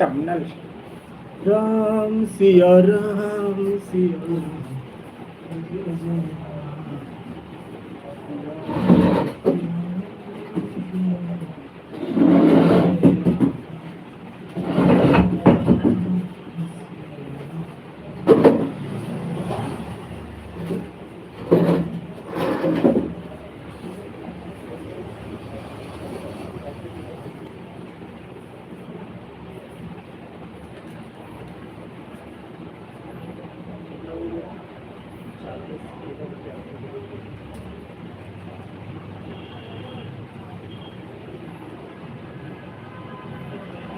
Terminal. Ram Siya Ram Siya Ram.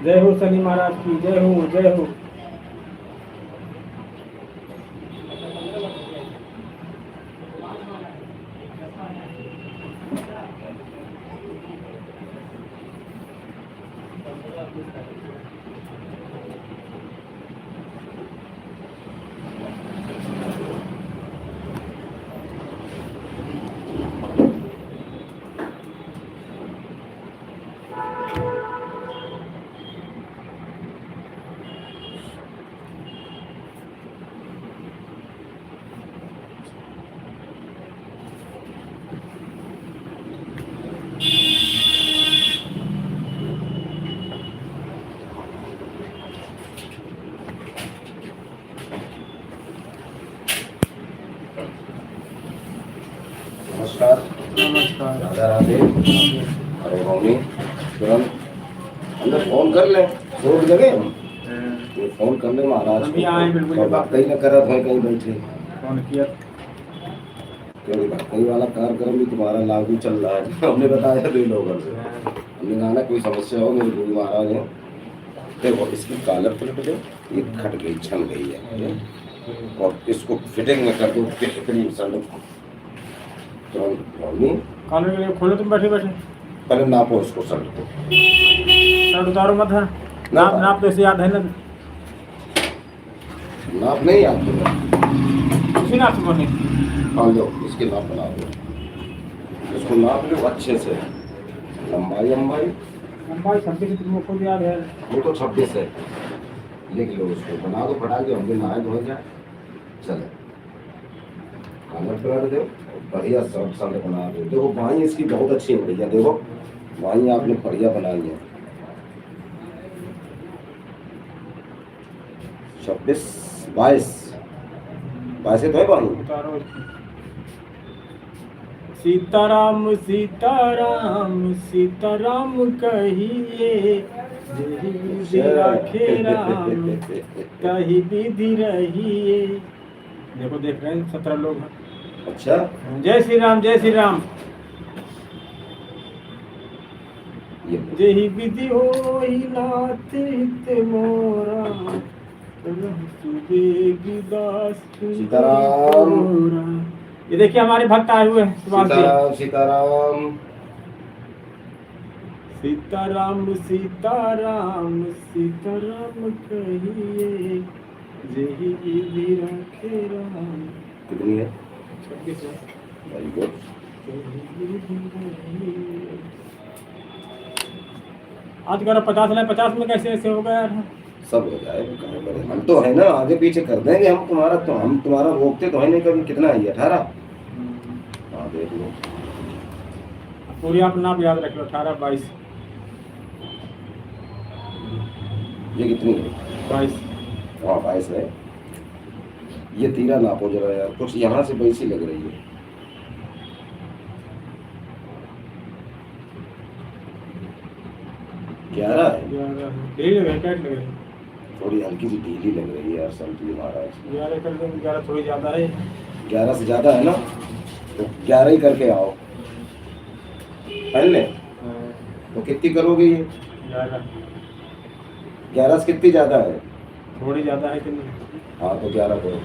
जय हो शनि महाराज की, जय हो जय हो। नमस्कार। नमस्कार। राधा राधे। अरे मम्मी तुरंत अंदर फोन कर ले, रोड जगह हम ये फोन कर ले महाराज अभी आए बिल्कुल। बात ही न करा था कहीं बैठे फोन किया क्योंकि भक्ति वाला कार्यक्रम भी तुम्हारा लागू चल रहा है। हमने बताया था 2 लोगों से, हमने कहा ना कोई समस्या हो मेरे गुरु महाराज है। देखो इसकी कॉलर प्लेट जो ये खट गई, छन गई है और इसको फिटिंग में कर दो बेहतरीन सर। कॉलर के लिए खोलो, तुम बैठे बैठे पहले नापो इसको शर्ट को। शर्ट उतारो मत है। नाप नाप तो ऐसे याद है ना। नाप नहीं याद उसी नाप से बोलने। हाँ लो इसके नाप बना दो, इसको नाप लो अच्छे से। लंबाई लंबाई 26 तुमको याद है। वो तो 26 है, लिख लो उसको, बना दो फटा के, हमके नहाए धोए जाए। चलो खाना पड़ा दो, बढ़िया शर्ट शर्ट बना दो। देखो बाई इसकी बहुत अच्छी है भैया, देखो बाई आपने बढ़िया बनाई है। 26 22 22 तो है बाई। उतारो। सीताराम सीताराम सीताराम कहिए, राखे राम कही विधि रहिए। देखो देख रहे हैं 17 लोग हैं। अच्छा जय श्री राम जय श्री राम। जय विधि हो नाथ हित मोरा, सीताराम। ये देखिए हमारे भक्त आए हुए हैं। सीताराम सीताराम सीताराम सीताराम सीताराम कहिए, जय विधि राखे राम। कितनी है? 26 है। Very good. आज करो 50 लाख, 50 में कैसे ऐसे हो गया यार। सब हो जाएगा, हम तो है ना, आगे पीछे कर देंगे हम तुम्हारा, तो हम तुम्हारा रोकते तो है नहीं कभी। कितना है 18? हाँ देख लो पूरी आप नाप याद रख लो। 18 22 ये कितनी है? 22। हाँ 22 है। ये 13 नापो जरा यार, कुछ यहाँ से वैसी लग रही है। ग्यारह है, थोड़ी हल्की सी ढीली लग रही है यार संतली महाराज। 11 कर देंगे। 11 थोड़ी ज्यादा है। 11 से ज्यादा है ना, तो 11 ही करके आओ। पहले तो कितनी करोगे ये? 11 से कितनी ज्यादा है? थोड़ी ज्यादा है कि नहीं? हाँ तो 11 करो।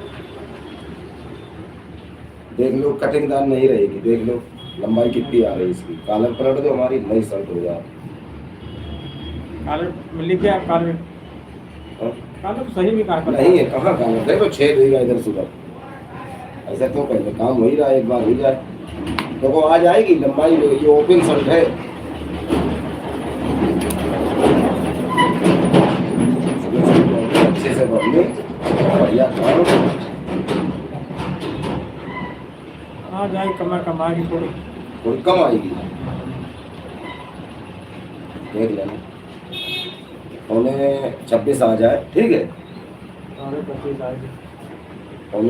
देख लो कटिंग दान नहीं रहेगी, देख लो लंबाई कितनी आ रही है इसकी। कॉलर पलट दो, हमारी नई शर्ट हो जाए। कॉलर लिख के कॉलर कॉलर तो सही में कहा नहीं है, कहाँ कॉलर? देखो 6 देगा इधर सुबह। ऐसा क्यों पहले काम हो ही रहा है, एक बार हो जाए। देखो आ जाएगी लंबाई, ये ओपन शर्ट है। बढ़िया खाओ। हाँ जाए कमा की थोड़ी। थोड़ी कम आएगी, देख लेना। 26 आ जाए, ठीक है। 25 आएगी।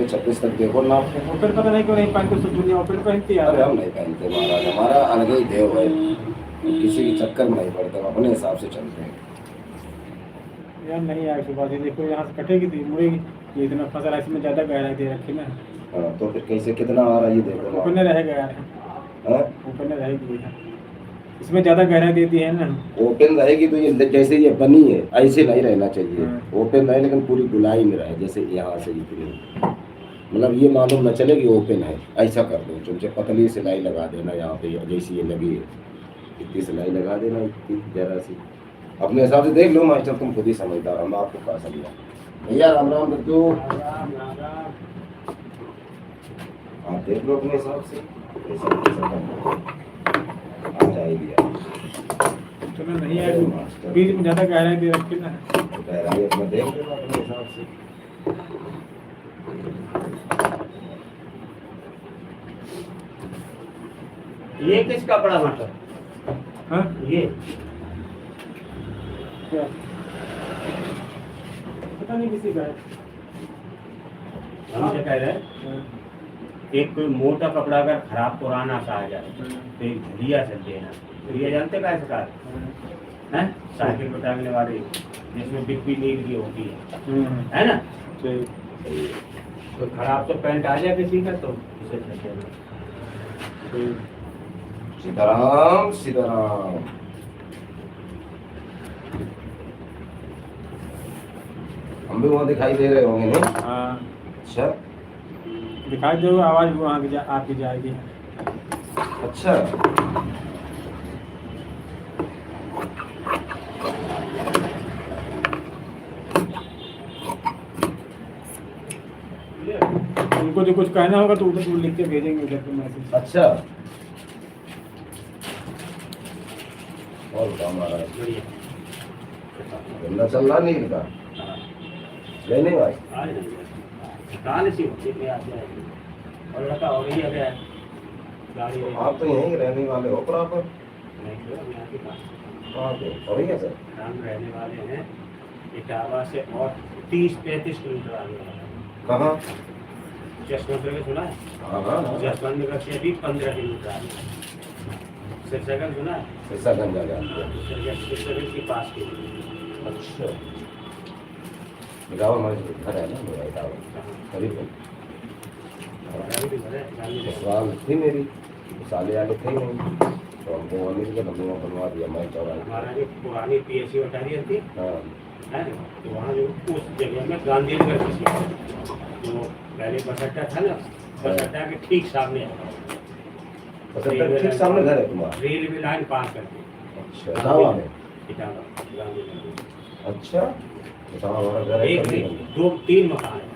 26 तक देखो ना। ओपन पता नहीं क्यों नहीं पहनते, सब दुनिया ओपन पहनती है। अरे हम नहीं पहनते महाराज, हमारा अलग ही देव है, किसी के चक्कर में नहीं पड़ते, हम अपने हिसाब से चलते हैं। यार नहीं आए सुबह से, देखो यहाँ से कटेगी थी मुड़ेगी, ये इतना फसल है, इसमें ज़्यादा गहराई दे रखी ना। हाँ तो फिर कैसे कितना आ रहा है ये देखो ना। ओपन रहेगा यार, हाँ ओपन रहेगी यार, इसमें ज़्यादा गहराई देती है ना। ओपन रहेगी तो ये जैसे ये बनी है ऐसे नहीं रहना चाहिए। हाँ। ओपन रहे लेकिन पूरी गुलाई में रहे, जैसे यहाँ से इतनी, मतलब ये मालूम न चले कि ओपन है। ऐसा कर दो, तुमसे पतली सिलाई लगा देना यहाँ पे, जैसी ये लगी है इतनी सिलाई लगा देना, इतनी जरा सी अपने हिसाब से देख लो मास्टर, तुम खुद ही समझदार, हम आपको क्या समझा। भैया राम राम दद्दू, आप देख लो अपने हिसाब से आ जाएगी यार। तो नहीं आएगी, बीच में ज़्यादा गहराई दे रखी ना। तो गहराई अपना देख लो अपने हिसाब से। ये किसका पड़ा मटर? हाँ ये क्या पता नहीं किसी का है। हम क्या कह रहे हैं, एक कोई मोटा कपड़ा अगर खराब पुराना सा आ जाए तो एक धुलिया चल देना। धुलिया जानते का इसका है, साइकिल पर टांगने वाली, जिसमें बिक्की नील की होती है ना। ठीक। तो खराब तो पैंट आ जाए किसी का तो उसे चल देना। सीताराम सीताराम। हम भी वहाँ दिखाई दे रहे होंगे नहीं? हाँ अच्छा दिखाई दो, आवाज़ वहाँ की आपकी जाएगी। अच्छा। उनको जो कुछ कहना होगा तो उधर लिख के भेजेंगे, उधर पे मैसेज। अच्छा और काम आ रहा है, धंधा चल रहा नहीं इनका, ले नहीं भाई। कहाँ से होती है आते हैं और लगा हो रही है क्या गाड़ी में? आप तो यहीं रहने वाले हो प्रॉपर? नहीं तो हम यहाँ के पास कहाँ पे हो रही है सर? हम रहने वाले हैं इटावा से और 30-35 किलोमीटर आगे वाला है। कहाँ? जसवंत नगर सुना है? हाँ हाँ हाँ। जसवंत नगर से भी 15 किलोमीटर आगे। सिरसागंज सुना है? सिरसागंज आ जाते हैं। सिरसागंज के पास के। अच्छा गाँव हमारे घर है ना मेरा गाँव, करीब ससुराल थी मेरी, साले आगे थे नहीं तो हमको वहाँ मिल गया, हमने वहाँ बनवा दिया। मैं चौराहे हमारा जो पुरानी PSC बटालियन थी हाँ है, तो वहाँ जो उस जगह में गांधीनगर की जो पहले बस अड्डा था ना, बस अड्डा के ठीक सामने है। ठीक सामने घर है तुम्हारा? रेलवे लाइन पार करके। अच्छा इटावा में? इटावा गांधीनगर। अच्छा इटावा हमारा घर है। एक नहीं, 2-3 मकान है।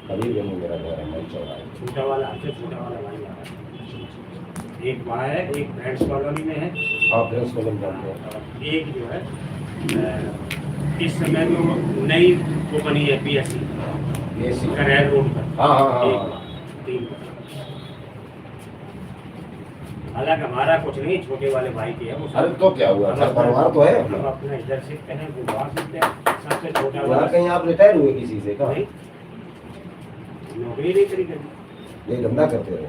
करीब में मेरा घर है, मैं चौराहे। छोटा वाला हमसे छोटा वाला भाई आ रहा है। एक वहाँ है, एक फ्रेंड्स कॉलोनी में है, हाँ फ्रेंड्स कॉलोनी जानते हैं। और एक जो है इस समय में वो नई वो बनी है PSC करेर रोड पर। हाँ हाँ हाँ। 3। हालांकि हमारा कुछ नहीं, छोटे वाले भाई की है वो। अरे तो क्या हुआ, घर परिवार तो है हम अपना। अपना इधर सीखते हैं, वो बाहर सीखते हैं। सबसे छोटा यहाँ वाला कहीं आप रिटायर हुए किसी से का? नहीं, नौकरी नहीं करी कभी। ये धंधा करते रहे?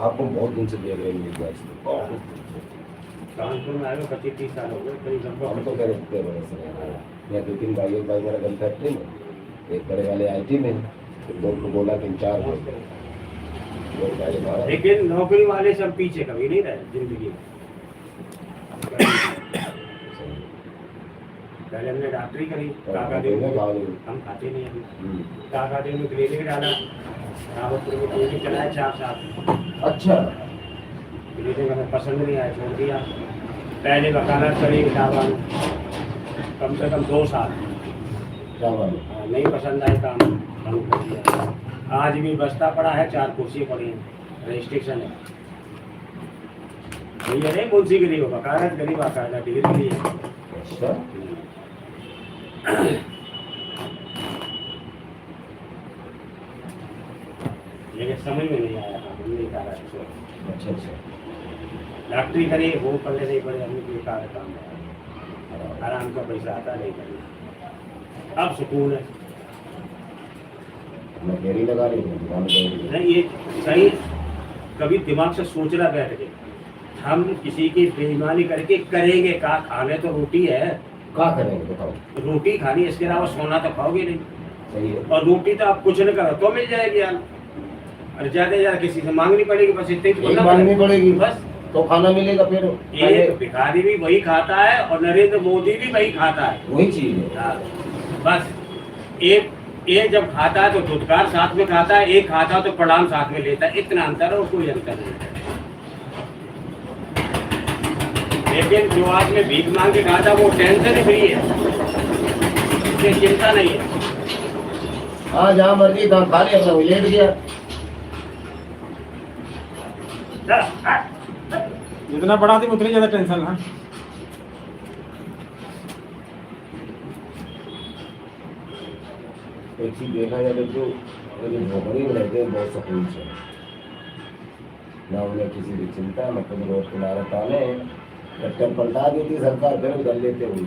आपको बहुत दिन से देख रहे हैं। कानपुर में आए 25-30 साल हो गए करीब हम तो लगभग। करे इतने बड़े से यहाँ 2-3 भाई, एक भाई मेरा गन फैक्ट्री में, एक बड़े वाले IT में, फिर 2 को बोला 3-4 हो गए। लेकिन नौकरी वाले सब पीछे कभी नहीं रहे जिंदगी में। पहले हमने डॉक्टरी करी, काका देव में, हम खाते नहीं अभी। काका देव में क्लिनिक डाला, रावतपुर में क्लिनिक चलाया 4 साल। अच्छा क्लिनिक हमें पसंद नहीं आया, छोड़ दिया। पहले वकालत करी इटावा में कम से कम 2 साल, क्या मालूम? नहीं पसंद आए काम, बंद कर दिया। आज भी बस्ता पड़ा है, 4 कुर्सी पड़ी हैं, रजिस्ट्रेशन है। भैया नहीं मुंशी गिरी होगा, कागज गरीब बाकायदा डिग्री के लिए। अच्छा लेकिन समझ में नहीं आया था, हम नहीं कहा इसको अच्छा अच्छा। डॉक्टरी करे वो पढ़े नहीं पढ़े, हमने बेकार काम है, आराम का पैसा आता नहीं करना। अब सुकून है। मैं घेरी लगा रही हूँ दुकान पे। नहीं ये सही, कभी दिमाग से सोचना बैठ के हम किसी की बेईमानी करके करेंगे का, खाने तो रोटी है, क्या करेंगे बताओ। रोटी खानी, इसके अलावा सोना तो खाओगे नहीं, सही है। और रोटी तो आप कुछ नहीं करो तो मिल जाएगी यार, और ज्यादा से ज्यादा किसी से मांगनी पड़ेगी, बस इतनी तो यही करना मांगनी पड़ेगा। पड़ेगी बस तो खाना मिलेगा फिर। एक भिखारी भी वही खाता है और नरेंद्र मोदी भी वही खाता है। वही चीज है। हाँ, बस एक जब खाता है तो धुतकार साथ में खाता है, एक खाता है तो प्रणाम साथ में लेता है, इतना अंतर है और कोई अंतर नहीं। लेकिन जो आदमी भीख मांग के खाता वो टेंशन फ्री है, उसकी चिंता नहीं है। हाँ जहाँ मर्जी तहाँ खा लिया, अपना वही लेट गया। जितना बड़ा आदमी उतनी ज्यादा टेंशन है। एक चीज देखा जाए तो अगर ये झोपड़ी में रहते हैं बहुत सुकून से, ना उन्हें किसी की चिंता, न कभी रोड किनारे ताने, ट्रैक्टर पलटा देती सरकार फिर उधर लेते हुए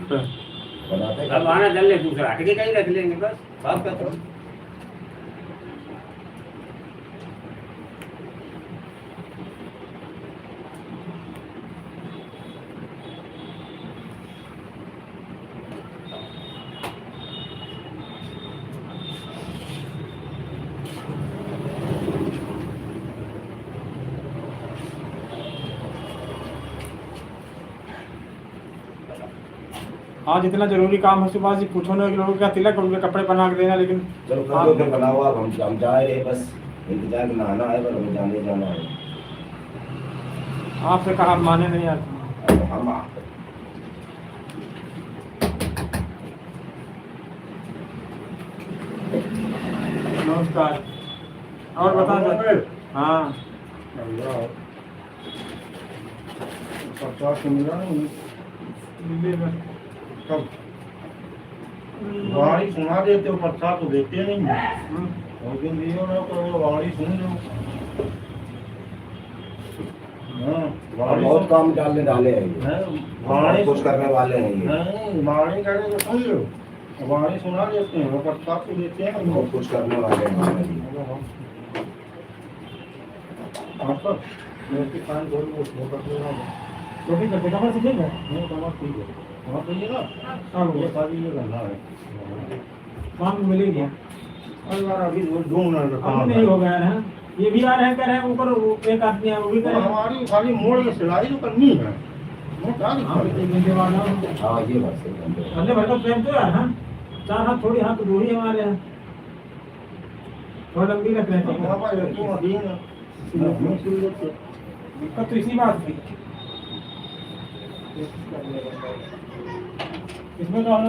बनाते। अब आना जल ले, दूसरा हट के कहीं रख लेंगे, बस बात का तो। आज इतना जरूरी काम है, सुबह से पूछो ना कि लोगों का तिलक उनके कपड़े बना के देना, लेकिन चलो कर दो फिर बना हुआ, हम जा रहे हैं, बस इंतजार में नहाना है, पर हमें जाने जाना है। आपसे कहा माने नहीं आते। अब हम नमस्कार। और बता सर। हाँ 50 मिला नहीं दिल्ली में। कब वाणी सुना देते हो, 50 तो देते नहीं है। और दिन दियो ना तो वो वाणी सुन लो। हाँ वाणी बहुत काम डालने डाले हैं ये, हैं, वाणी वाणी कुछ करने वाले हैं ये, नहीं वाणी करे तो सुन लो, वाणी सुना देते हैं, वो 50 तो देते हैं बहुत कुछ करने वाले हैं मामा जी। आपका मेरे के कान खोल वो कर देना। रोटी करते कमर से ठीक है। नहीं कमा ठीक है, वहाँ पे ये ना हाँ ये खाली ये करना है। काम मिलेगी। अरे यार अभी वो 2 मिनट का अब काम नहीं है। हो गया है, ये भी आ रहे हैं, कर रहे हैं ऊपर, एक आदमी है वो भी तो कर रहे हैं। हमारी खाली मोड़ के सिलाई तो करनी है, वो क्या हाँ, दिक्कत है? एक घंटे बाद आओ। हाँ ये बात सही है। अंदर भर का प्रेम तो यार। हाँ 4 हाथ थोड़ी, हाथ तो 2 ही हमारे हैं, थोड़ा लंबी रख रहे हैं। वहाँ पर एक तो मशीन है, मशीन सिल देते हैं। दिक्कत तो इसी बात की। इसमें तो हम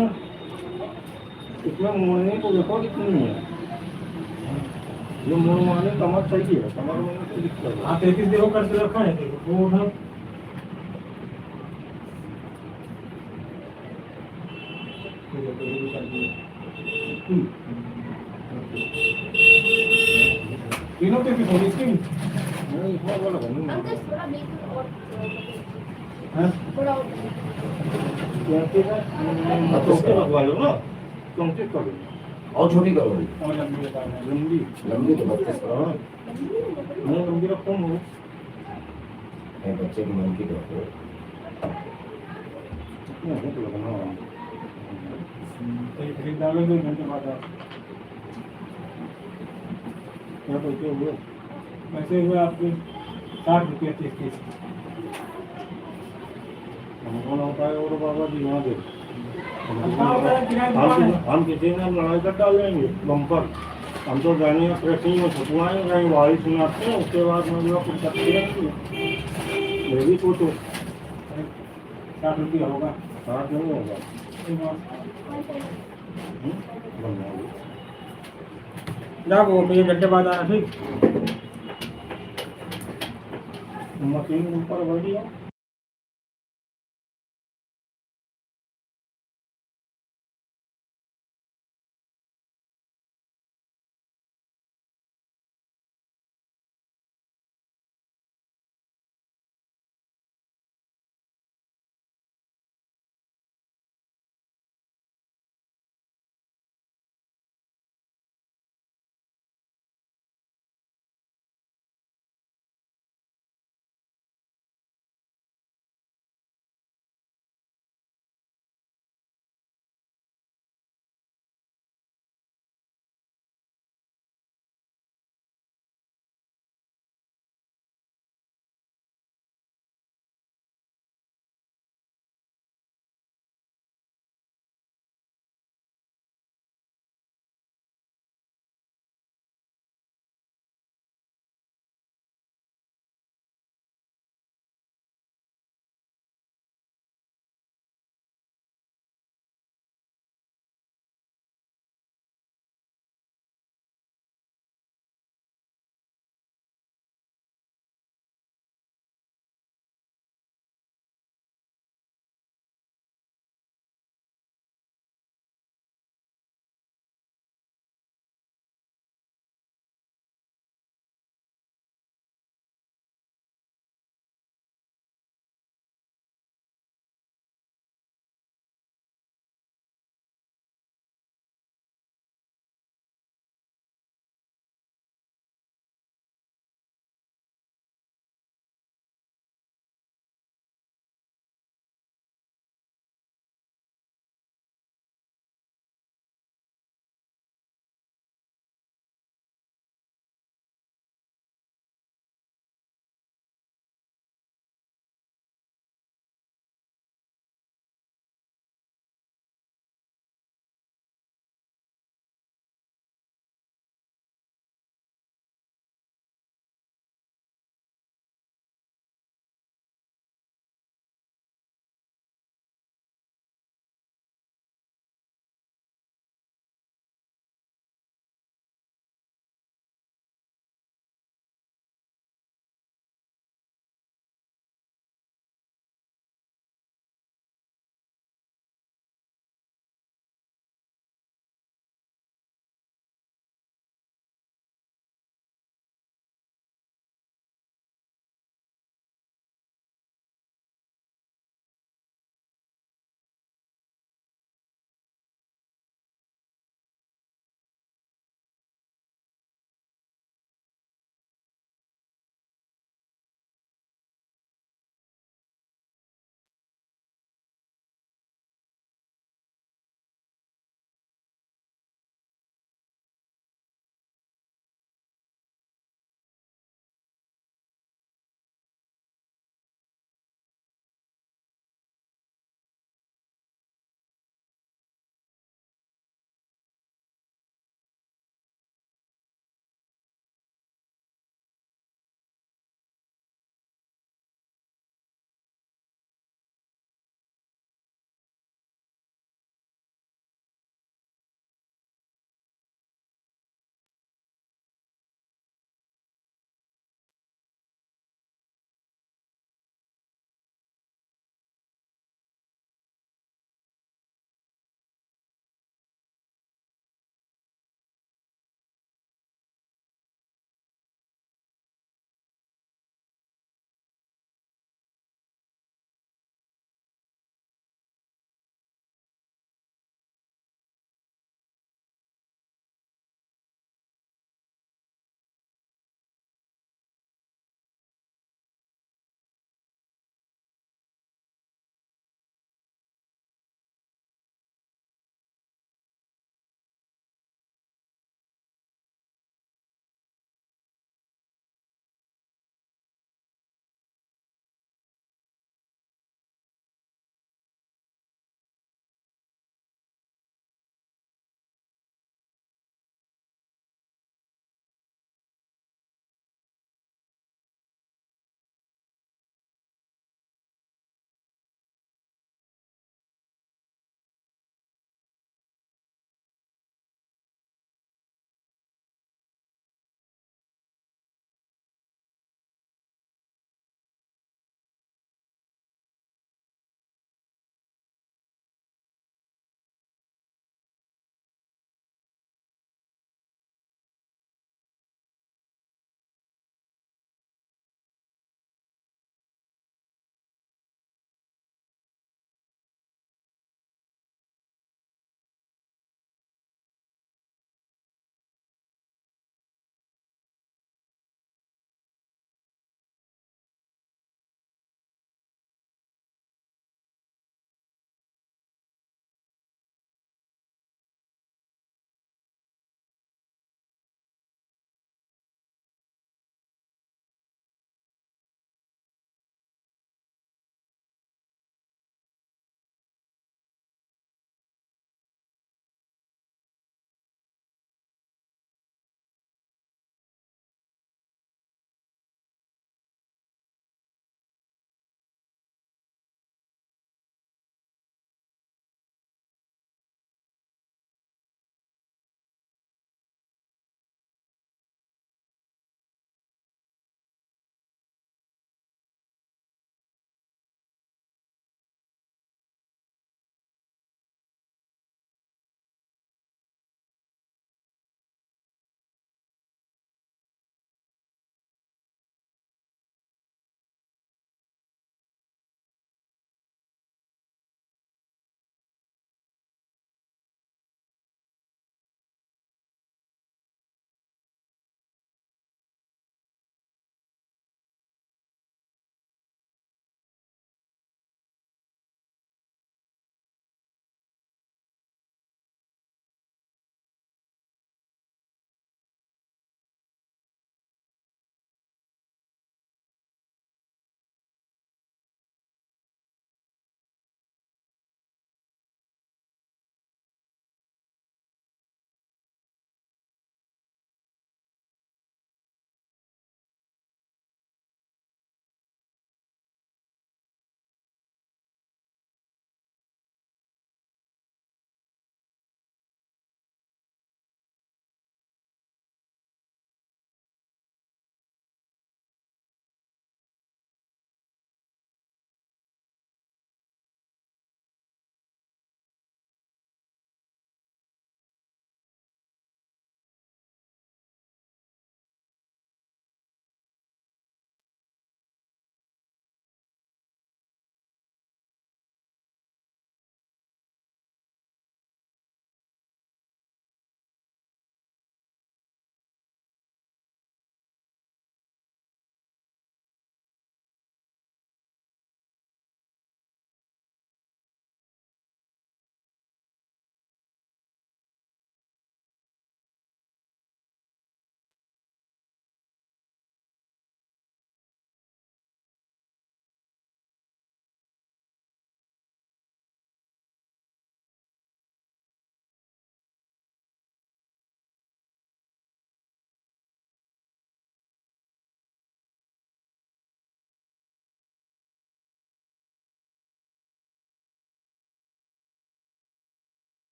इसमें मोड़ने को देखो कितनी है, ये मोड़वाने कमर चाहिए, कमर में कोई दिक्कत है। आप 33 देखो करके रखा है, वो उधर तीनों पे भी थोड़ी इसकी नहीं इसमें बोला नहीं है। अंकल थोड़ा मेकअप और हाँ? थोड़ा और कैसे का चौके लगवा लो ना, चौके कर लो और छोटी करो भाई। और लंबी बता रहे हैं। लंबी। लंबी तो 32 करो। हाँ नहीं लंबी रखता हूँ। नहीं बच्चे की मन की करो। इतना भूख लगना है। तो ये खरीद डालोगे 2 घंटे बाद आप। क्या पैसे हुए? वैसे हुए आपके 60 रुपये 30। हमको ना होता है और बाबा जी वहाँ दे। अच्छा होता है, किराया दुकान है। हम किसी ने लड़ाई कर डालेंगे बम्पर, हम तो जाने का प्रेसिंग में छुपवाएंगे, कहीं वारी सुनाते हैं, उसके बाद में जो कुछ करते रहेंगे। ये भी सोचो 60 रुपये होगा। 60 नहीं होगा। बनवा लो। जाओ वो 1 घंटे बाद आना, ठीक। मशीन ऊपर बढ़िया।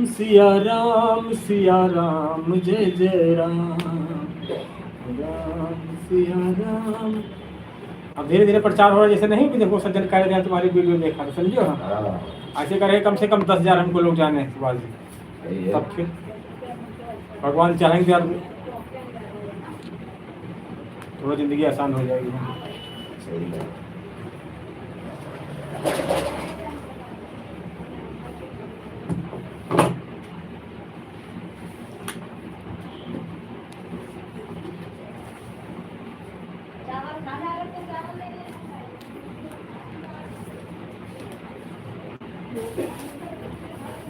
सिया राम जय जय राम, राम सिया राम। अब धीरे धीरे प्रचार हो रहा है, जैसे नहीं भी देखो सज्जन कह रहे हैं तुम्हारी वीडियो देखा तो समझियो हम हाँ ऐसे करें कम से कम 10,000 हमको लोग जाने सुभाष जी, सही है। तब फिर भगवान चाहेंगे यार थोड़ा जिंदगी आसान हो जाएगी। सही है।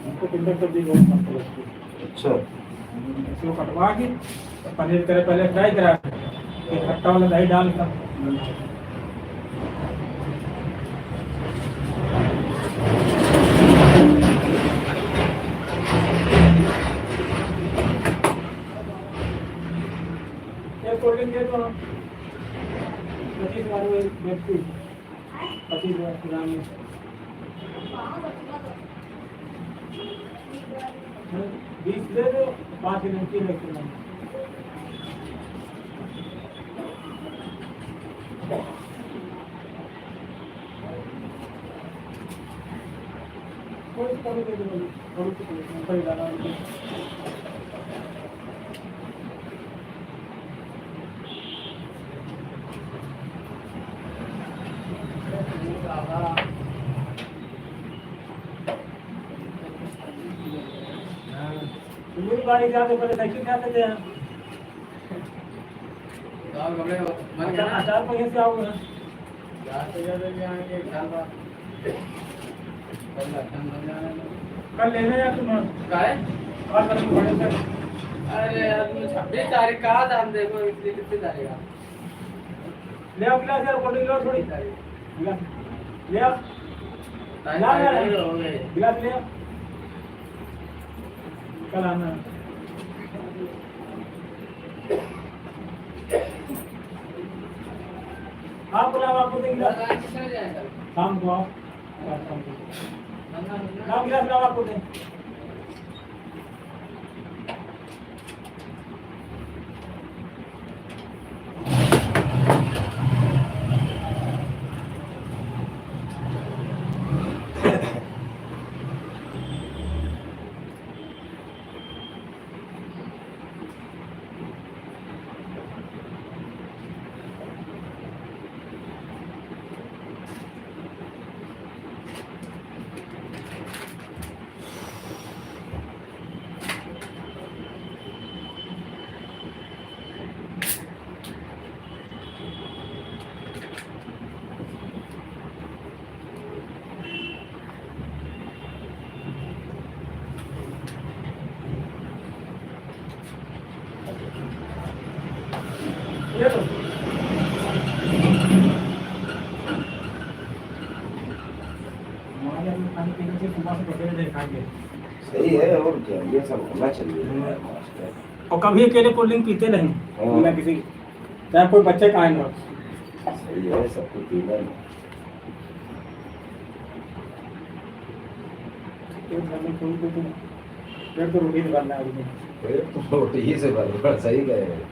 हमको पिंडक सब्जी बहुत मस्त लगती है। अच्छा इसको कटवा के पनीर की तरह पहले फ्राई करा के फिर खट्टा वाला दही डाल कर एक कोल्ड ड्रिंक दे दो 25 वाली व्यक्ति 25 ग्राम 20 दे दो 5 नमकीन रखना। कोई कमी दे दो थोड़ी डाला मेरी बारी जाते पहले साइकिल जाते थे चार पैसे से आओगे कल लेने या तुम और कल बड़े से अरे यार 26 तारीख कहा था हम देखो इसलिए कितनी तारीख है ले आओ गिलास यार कोल्ड ड्रिंक लो थोड़ी गिलास ले आओ हो गए गिलास ले आओ कल आना आप बुलाओ आपको देंगे कितने जाएगा शाम को आओ नाम गिलास लाओ आपको दें ले लो हमारे यहाँ खाने पीने से सुबह से पकड़े नहीं खाएंगे सही है। और क्या ये सब होना चाहिए। और कभी अकेले कोल्ड ड्रिंक पीते नहीं हाँ। बिना किसी चाहे कोई बच्चे का आए ना सही है सब कुछ पीना है। एक घर में कोई तो पेट तो रोटी से भरना है आदमी पेट तो रोटी से भर सही कह रहे हैं।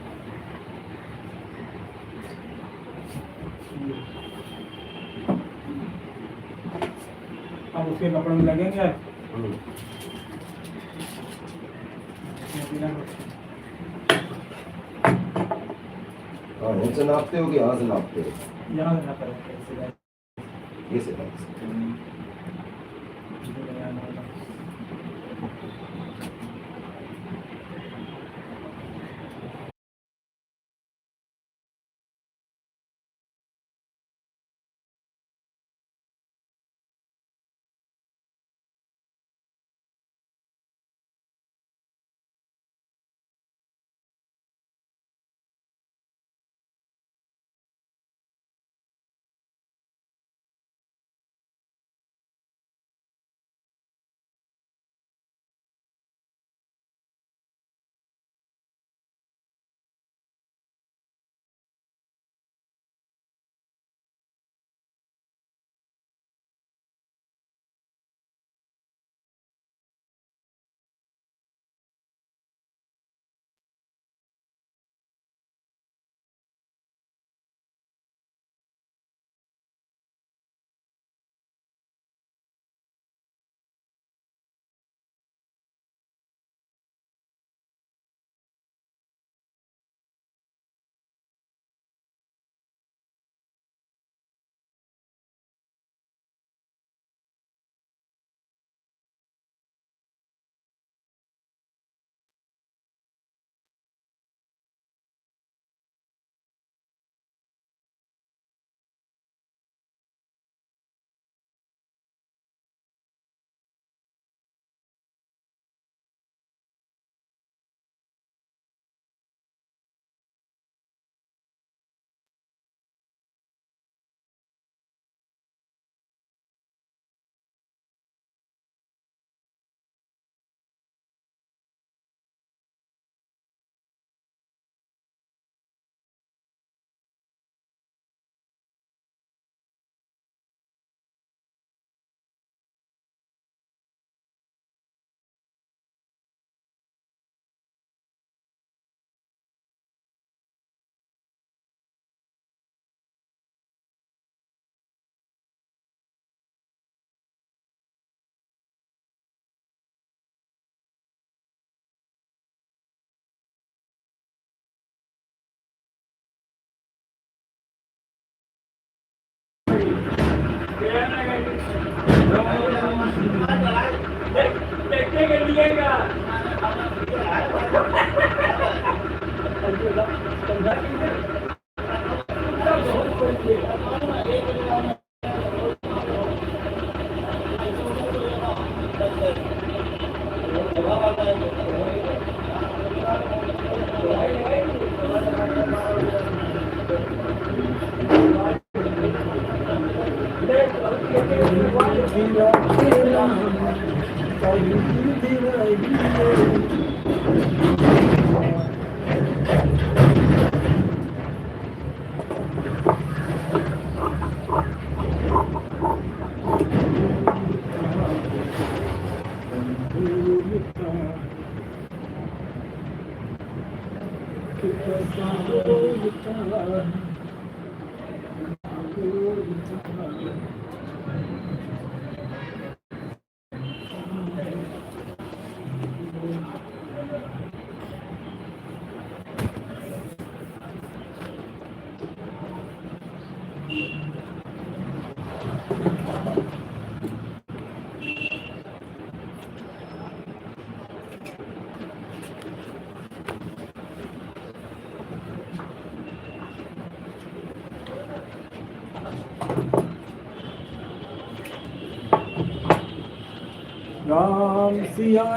अब उसके कपड़े में लगेंगे हाँ उनसे नापते हो कि यहाँ से नापते हो? यहाँ से ना करें ये से नापते हो।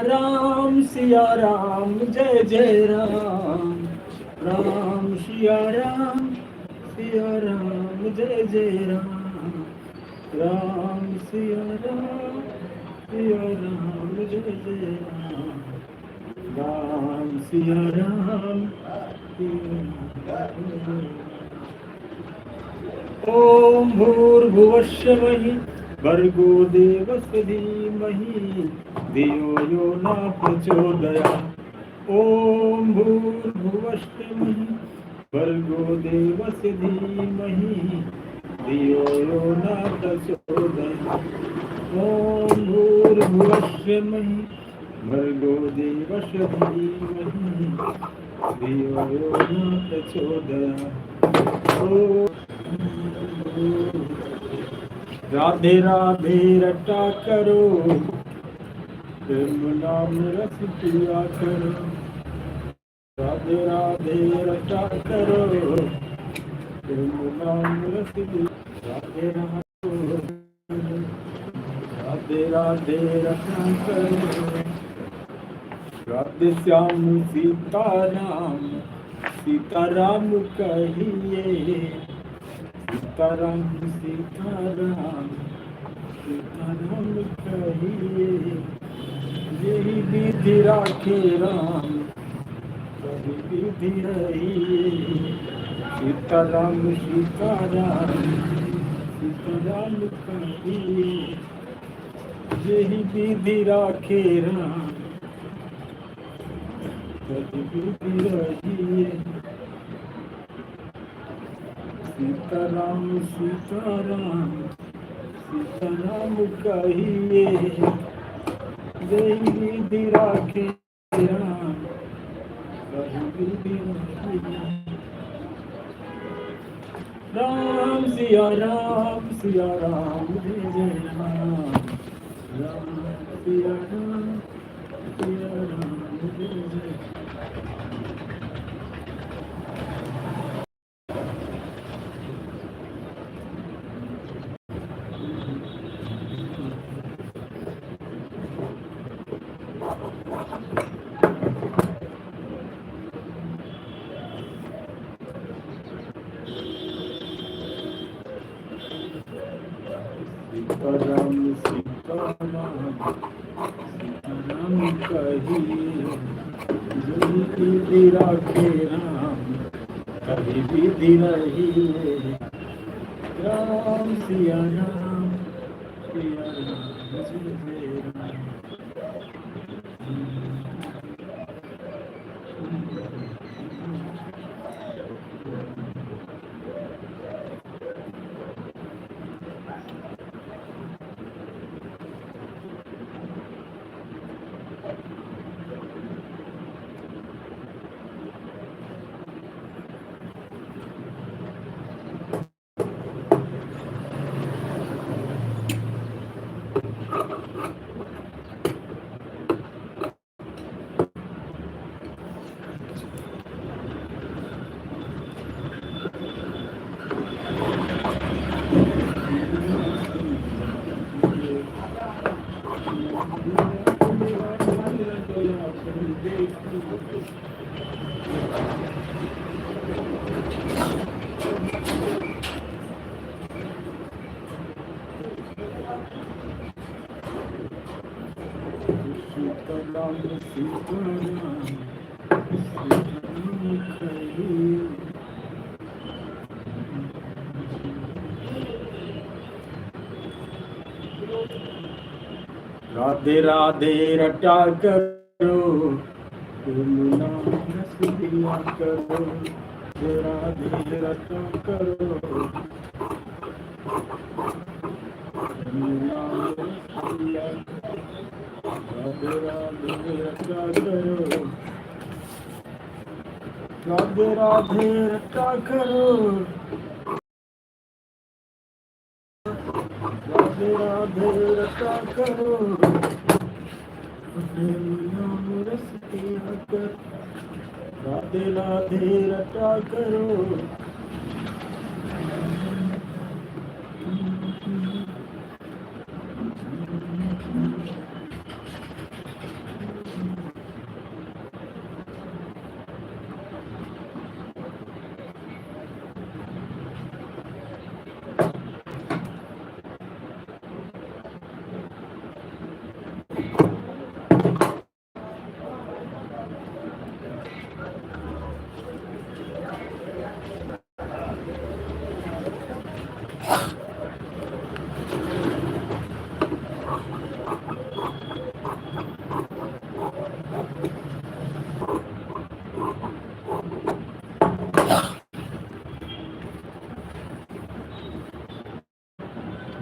राम सिया राम जय जय राम। राम सिया राम जय जय राम। राम सिया राम जय जय राम। राम सिया राम ओम भूर्भुवस्सुः भर्गो देवस्य धीमहि धियो यो न प्रचोदयात्। ओम भूर्भुवस्सुः भर्गो देवस्य धीमहि धियो यो न प्रचोदयात्। ओम भूर्भुवस्सुः भर्गो देवस्य धीमहि धियो यो न प्रचोदयात्। ओम राधे राधे रटा करो, प्रेम नाम रस पिया करो। राधे राधे रटा करो, प्रेम नाम रस पिया। राधे राधे रटा करो। राधे श्याम सीताराम कहिए। सीताराम कहिए। यही विधि राखे राम कभी विधि रहिए। सीताराम कहिए। यही विधि राखे राम कभी विधि रहिए। सीताराम कहिए। यही विधि राखे राम कभी विधि रहिए। राम सिया राम जय जय राम। राम सिया राम जय जय। सीताराम कहिए। यही विधि राखे राम कभी विधि रहिए। राम सिया राम जय जय राम। नाम सीताराम सीताराम खड़ी। राधे राधे रटा करो यमुना रस दिया करो, राधे रटा करो यमुना रस दिया करो, राधे रटा करो, राधे राधे रटा करो, राधे राधे रटा करो यमुना रस दिया करो, राधे राधे रटा करो।